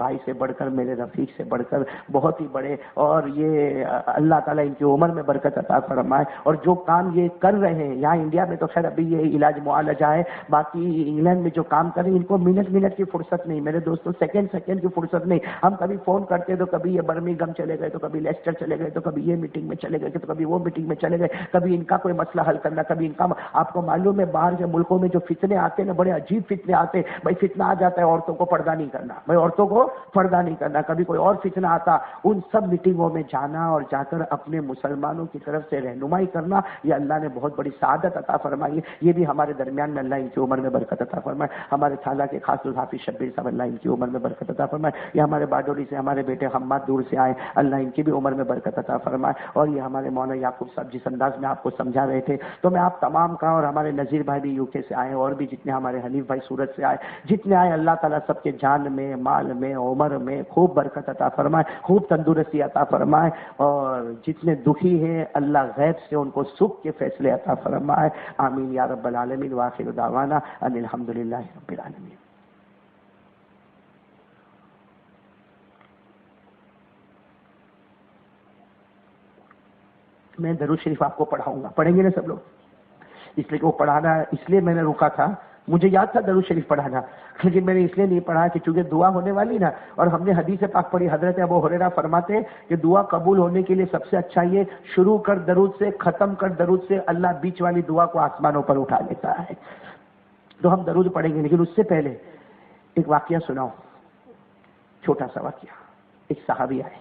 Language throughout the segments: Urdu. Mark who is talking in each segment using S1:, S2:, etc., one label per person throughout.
S1: بھائی سے بڑھ کر، میرے رفیق سے بڑھ کر بہت ہی بڑے، اور یہ اللہ تعالیٰ ان کی عمر میں برکت عطا فرمائے، اور جو کام یہ کر رہے ہیں یہاں انڈیا میں تو خیر ابھی یہ علاج معالجہ ہے، باقی انگلینڈ میں جو کام کر رہے ہیں ان کو منٹ کی فرصت نہیں میرے دوستوں، سیکنڈ کی فرصت نہیں۔ ہم کبھی فون کرتے تو کبھی یہ برمنگھم چلے گئے، تو کبھی لیسٹر چلے گئے، تو کبھی یہ میٹنگ میں چلے گئے، تو کبھی وہ میٹنگ میں چلے گئے، کبھی ان کا کوئی مسئلہ حل کرنا، کبھی ان کا۔ آپ کو معلوم ہے باہر کے ملکوں میں جو فتنے آتے ہیں نا، بڑے عجیب فتنے آتے ہیں بھائی، فتنہ آ جاتا ہے عورتوں کو پردہ نہیں کرنا، بھائی عورتوں کو پردہ نہیں کرنا، کبھی کوئی اور فتنہ آتا، ان سب میٹنگوں میں جانا اور جا کر اپنے مسلمانوں کی طرف سے رہنمائی کرنا، یہ اللہ نے بہت بڑی سعادت عطا فرمائی ہے۔ یہ بھی ہمارے درمیان میں اللہ ان کی عمر میں برکت عطا فرمائے۔ ہمارے تھالہ کے خاص حافظ شبیر صاحب، اللہ ان کی عمر میں برکت عطا فرمائے۔ یہ ہمارے باڈولی سے ہمارے بیٹے حماد دور سے آئے، اللہ ان کی بھی عمر میں برکت عطا فرمائے۔ اور یہ ہمارے مولانا یعقوب صاحب جس انداز میں آپ کو سمجھا رہے تھے، تو میں آپ تمام کا، اور ہمارے نذیر بھائی بھی یو کے سے آئے، اور بھی جتنے ہمارے حنیف بھائی سورت سے آئے، جتنے آئے، اللہ تعالیٰ سب کے جان میں، مال میں، عمر میں خوب برکت عطا فرمائے، خوب تندرستی عطا فرمائے، اور جتنے دکھی ہیں اللہ غیب سے ان کو سکھ کے فیصلے عطا فرمائے، آمین یا رب العالمین۔ وآخر دعوانا ان الحمدللہ رب العالمین۔ میں درود شریف آپ کو پڑھاؤں گا، پڑھیں گے نا سب لوگ؟ اس لیے کہ وہ پڑھانا، اس لیے میں نے رکا تھا، مجھے یاد تھا درود شریف پڑھانا، لیکن میں نے اس لیے نہیں پڑھا کہ چونکہ دعا ہونے والی نا، اور ہم نے حدیث پاک پڑھی، حضرت ابو ہریرہ فرماتے ہیں کہ دعا قبول ہونے کے لیے سب سے اچھا یہ شروع کر درود سے، ختم کر درود سے، اللہ بیچ والی دعا کو آسمانوں پر اٹھا لیتا ہے۔ تو ہم درود پڑھیں گے، لیکن اس سے پہلے ایک واقعہ سناؤ، چھوٹا سا واقعہ۔ ایک صحابی آئے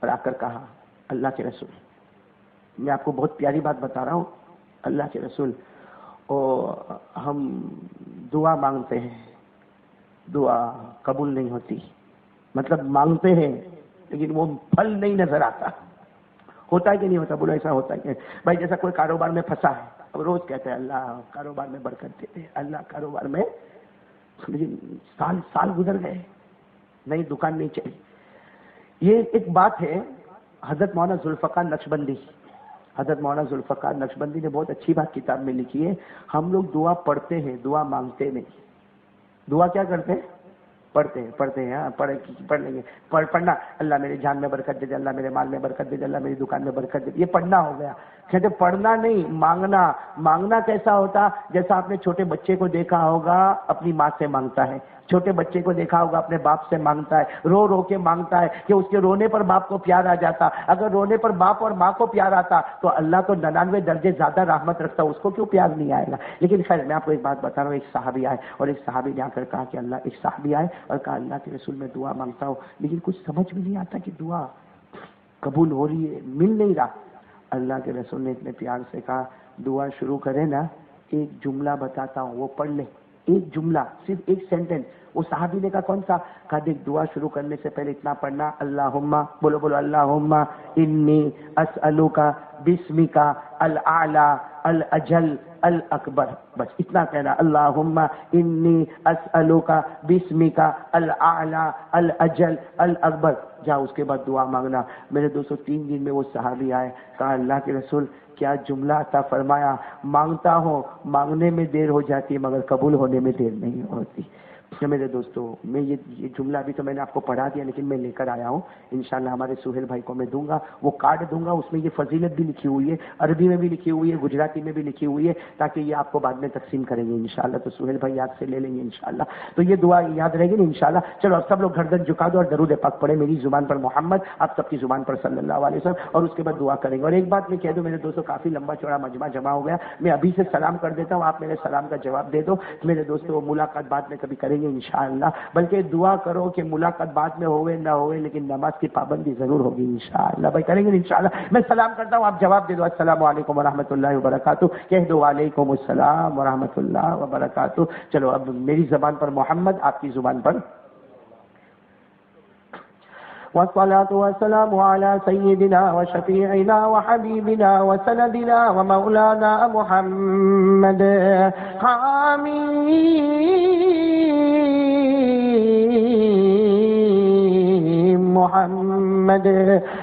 S1: اور آ کر کہا، اللہ کے رسول، میں آپ کو بہت پیاری بات بتا رہا ہوں، اللہ کے رسول، ہم دعا مانگتے ہیں، دعا قبول نہیں ہوتی، مطلب مانگتے ہیں لیکن وہ پھل نہیں نظر آتا، ہوتا ہے کہ نہیں ہوتا؟ بولو ایسا ہوتا ہے کہ بھائی جیسا کوئی کاروبار میں پھنسا ہے، اب روز کہتے ہیں اللہ کاروبار میں برکت دے دے، اللہ کاروبار میں، لیکن سال گزر گئے، نئی دکان نہیں چلی۔ یہ ایک بات ہے، حضرت مولانا ذوالفقار نقشبندی، حضرت مولانا ذوالفقار نقشبندی نے بہت اچھی بات کتاب میں لکھی ہے، ہم لوگ دعا پڑھتے ہیں، دعا مانگتے نہیں۔ دعا کیا کرتے ہیں؟ پڑھتے ہیں، ہاں پڑھ لیں گے، پڑھنا، اللہ میرے جان میں برکت دے دے، اللہ میرے مال میں برکت دے دے، اللہ میری دکان میں برکت دے دے، یہ پڑھنا ہو گیا۔ کہتے پڑھنا نہیں، مانگنا کیسا ہوتا؟ جیسا آپ نے چھوٹے بچے کو دیکھا ہوگا اپنی ماں سے مانگتا ہے، چھوٹے بچے کو دیکھا ہوگا اپنے باپ سے مانگتا ہے، رو رو کے مانگتا ہے کہ اس کے رونے پر باپ کو پیار آ جاتا، اگر رونے پر باپ اور ماں کو پیار آتا تو اللہ تو 99 درجے زیادہ رحمت رکھتا، اس کو کیوں پیار نہیں آئے گا؟ لیکن خیر میں آپ کو ایک بات بتا رہا ہوں، ایک صحابی آئے اور ایک صحابی نے آ کر کہا کہ ایک صحابی آئے اور کہا اللہ کے رسول میں دعا مانگتا ہوں لیکن کچھ سمجھ میں نہیں آتا کہ دعا قبول ہو رہی ہے، مل نہیں رہا۔ اللہ کے رسول نے اتنے پیار سے کہا دعا شروع کرے نا، ایک جملہ بتاتا ہوں وہ پڑھ لے، ایک جملہ، صرف ایک سینٹنس۔ وہ صحابی نے کہا کون سا؟ کہا دیکھ دعا شروع کرنے سے پہلے اتنا پڑھنا، اللہم، بولو اللہم انی اسألوک باسمک الاعلی الاجل الاکبر، بس اتنا کہنا، اللہم انی اسألوک باسمک الاعلی الاجل الاکبر، جا اس کے بعد دعا مانگنا۔ میرے 203 دن میں وہ صحابی آئے، کہا اللہ کے رسول کیا جملہ عطا فرمایا، مانگتا ہوں مانگنے میں دیر ہو جاتی ہے مگر قبول ہونے میں دیر نہیں ہوتی۔ میرے دوستو، میں یہ جملہ بھی تو میں نے آپ کو پڑھا دیا لیکن میں لے کر آیا ہوں، انشاءاللہ ہمارے سہیل بھائی کو میں دوں گا، وہ کارڈ دوں گا، اس میں یہ فضیلت بھی لکھی ہوئی ہے، عربی میں بھی لکھی ہوئی ہے، گجراتی میں بھی لکھی ہوئی ہے، تاکہ یہ آپ کو بعد میں تقسیم کریں گے انشاءاللہ، تو سہیل بھائی یاد سے لے لیں گے انشاءاللہ، تو یہ دعا یاد رہے گی نا انشاءاللہ۔ چلو اب سب لوگ گردن جھکا دو اور درود پاک پڑھیں، میری زبان پر محمد، آپ سب کی زبان پر صلی اللہ علیہ وسلم، اور اس کے بعد دعا کریں گے۔ اور ایک بات میں کہہ دوں میرے دوستو، کافی لمبا چوڑا مجمع جمع ہو گیا، میں ابھی سے سلام کر دیتا ہوں، آپ میرے سلام کا جواب دے دو میرے دوستو، ملاقات بعد میں کبھی کریں گے انشاءاللہ، بلکہ دعا کرو کہ ملاقات بعد میں ہوئے نہ ہوئے لیکن نماز کی پابندی ضرور ہوگی انشاءاللہ، بھائی کریں گے انشاءاللہ۔ میں سلام کرتا ہوں، آپ جواب دے دو، السلام علیکم ورحمۃ اللہ وبرکاتہ، کہہ دو وعلیکم السلام ورحمۃ اللہ وبرکاتہ۔ چلو اب میری زبان پر محمد، آپ کی زبان پر والصلاة والسلام على سيدنا وشفيعنا وحبيبنا وسندنا ومولانا محمد، آمين محمد محمد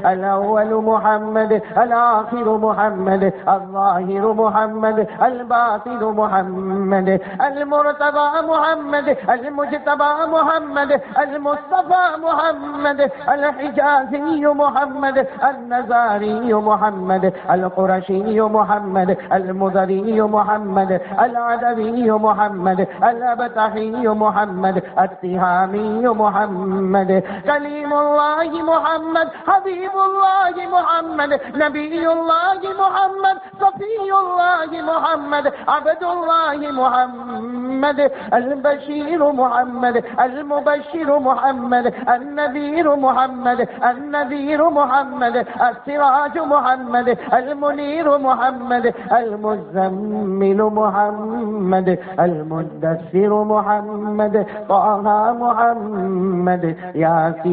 S1: الأول محمد الآخر محمد الظاهر محمد الباطن محمد المرتضى محمد المجتبى محمد المصطفى محمد الحجازي محمد النزاري محمد القرشي محمد المذري محمد العدوي محمد الأبتحي محمد التهامي محمد كليم الله محمد حبيب الله محمد نبي الله محمد صفي الله محمد عبد الله محمد البشير محمد المبشر محمد النذير محمد النذير محمد السراج محمد المنير محمد المزمل محمد المدثر محمد طه محمد یاسین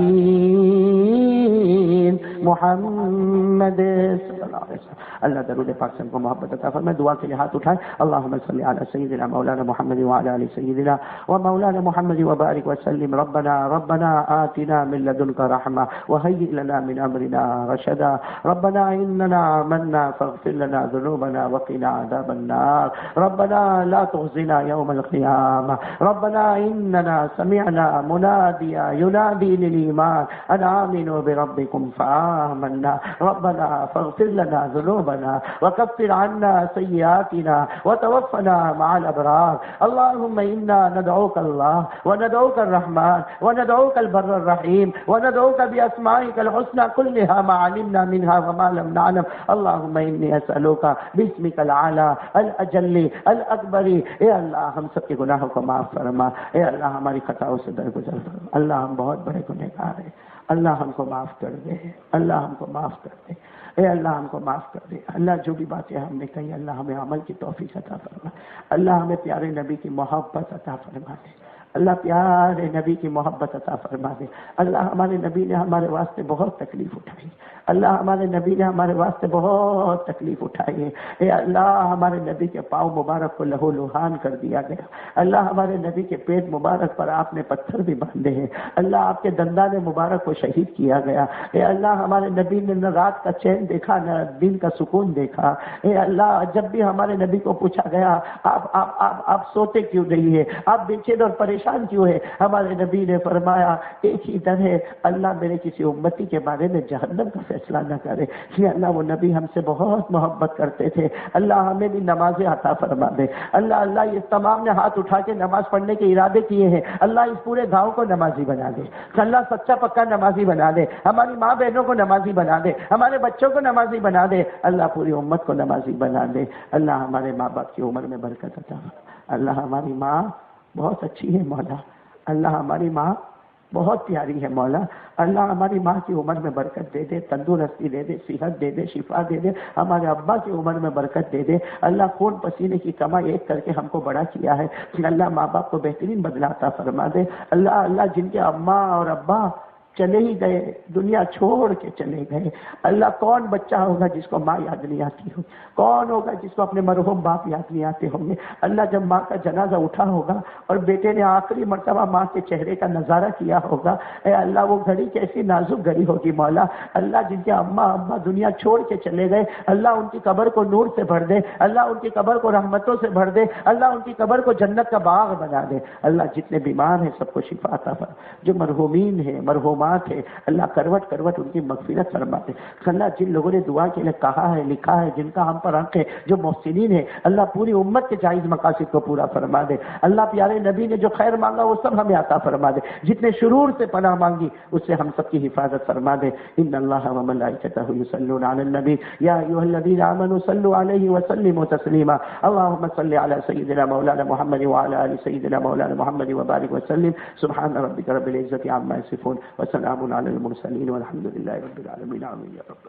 S1: محمد صلی اللہ علیہ وسلم. اللہ درود پاک سے ہم کو محبت عطا فرمائے. دعا کے لیے ہاتھ اٹھائیں. اللہم صلی علی سیدنا مولانا محمد وعلی آل سیدنا ومولانا محمد وبارک وسلم. ربنا آتنا من لدنک رحمة وهيئ لنا من امرنا رشدا. ربنا اننا آمنا فاغفر لنا ذنوبنا وقنا عذاب النار. ربنا لا تخزنا يوم القيامة. ربنا اننا سمعنا مناديا ينادي للإيمان أن آمنوا بربكم فآمنا. ربنا فاغفر لنا ذنوبنا وكفر عنا سيئاتنا وتوفنا مع الأبرار. اللهم إنا ندعوك الله وندعوك الرحمن وندعوك البر الرحيم ندعوك بأسمائك الحسنى كلها ما علمنا منها وما لم نعلم. اللهم إني أسألك باسمك العلى الأجل الأكبر. اے اللہ ہم سب کے گناہوں کو معاف فرما. اے اللہ ہماری خطاؤں سے درگزر فرما. اللہ ہم بہت بڑے گنہگار ہیں. اللہ ہم کو معاف کر دے. اللہ ہم کو معاف کر دے. اے اللہ ہم کو معاف کر دے. اللہ جو بھی باتیں ہم نے کہی اللہ ہمیں عمل کی توفیق عطا فرما. اللہ ہمیں پیارے نبی کی محبت عطا فرما دے. اللہ پیارے نبی کی محبت عطا فرما دے. اللہ ہمارے نبی نے ہمارے واسطے بہت تکلیف اٹھائی. اللہ ہمارے نبی نے ہمارے واسطے بہت تکلیف اٹھائی ہے. اے اللہ ہمارے نبی کے پاؤں مبارک کو لہو لہان کر دیا گیا. اللہ ہمارے نبی کے پیٹ مبارک پر آپ نے پتھر بھی باندھے ہیں. اللہ آپ کے دندان مبارک کو شہید کیا گیا. اے اللہ ہمارے نبی نے نہ رات کا چین دیکھا نہ دن کا سکون دیکھا. اے اللہ جب بھی ہمارے نبی کو پوچھا گیا آپ سوتے کیوں نہیں ہے, آپ بے چین اور پریشان کیوں ہے, ہمارے نبی نے فرمایا ایک ہی ڈر ہے, اللہ میرے کسی امتی کے بارے میں جہنم کا فیصلہ نہ کرے. یہ اللہ وہ نبی ہم سے بہت محبت کرتے تھے. اللہ ہمیں بھی نمازیں عطا فرما دے. اللہ یہ تمام نے ہاتھ اٹھا کے نماز پڑھنے کے ارادے کیے ہیں. اللہ اس پورے گاؤں کو نمازی بنا دے. اللہ سچا پکا نمازی بنا دے. ہماری ماں بہنوں کو نمازی بنا دے. ہمارے بچوں کو نمازی بنا دے. اللہ پوری امت کو نمازی بنا دے. اللہ ہمارے ماں باپ کی عمر میں برکت عطا. اللہ ہماری ماں بہت اچھی ہے مولا. اللہ ہماری ماں بہت پیاری ہے مولا. اللہ ہماری ماں کی عمر میں برکت دے دے, تندرستی دے دے, صحت دے دے, شفا دے دے. ہمارے ابا کی عمر میں برکت دے دے. اللہ خون پسینے کی کمائی ایک کر کے ہم کو بڑا کیا ہے. اللہ ماں باپ کو بہترین بدلہ عطا فرما دے. اللہ جن کے اماں اور ابا چلے ہی گئے, دنیا چھوڑ کے چلے گئے. اللہ کون بچہ ہوگا جس کو ماں یاد نہیں آتی ہو, کون ہوگا جس کو اپنے مرحوم باپ یاد نہیں آتے ہوں گے. اللہ جب ماں کا جنازہ اٹھا ہوگا اور بیٹے نے آخری مرتبہ ماں کے چہرے کا نظارہ کیا ہوگا, اے اللہ وہ گھڑی کیسی نازک گھڑی ہوگی مولا. اللہ جن کے اماں ابا دنیا چھوڑ کے چلے گئے, اللہ ان کی قبر کو نور سے بھر دے. اللہ ان کی قبر کو رحمتوں سے بھر دے. اللہ ان کی قبر کو جنت کا باغ بنا دے. اللہ جتنے بیمار ہیں سب کو شفا عطا فرما. جو مرحومین ہیں مرحومات ہے اللہ کروٹ کروٹ ان کی مغفرت فرما دے. اللہ جن لوگوں نے دعا کے لیے کہا ہے لکھا ہے جن کا ہم پر حق ہے جو محسنین ہے اللہ پوری امت کے جائز مقاصد کو پورا فرما دے. اللہ پیارے نبی نے جو خیر مانگا وہ سب ہمیں عطا فرما دے. جتنے شرور سے پناہ مانگی اس سے ہم سب کی حفاظت فرما دے. ان اللہ وملائکتہ یصلون علی النبی یا ایھا الذین آمنوا صلوا علیہ وسلموا تسلیما. اللهم صل علی سیدنا مولانا محمد وعلی آل سیدنا مولانا محمد وبارک وسلم. سبحان ربک رب العزة عما یصفون وسلام على المرسلين والحمد لله رب العالمين. آمين يا رب.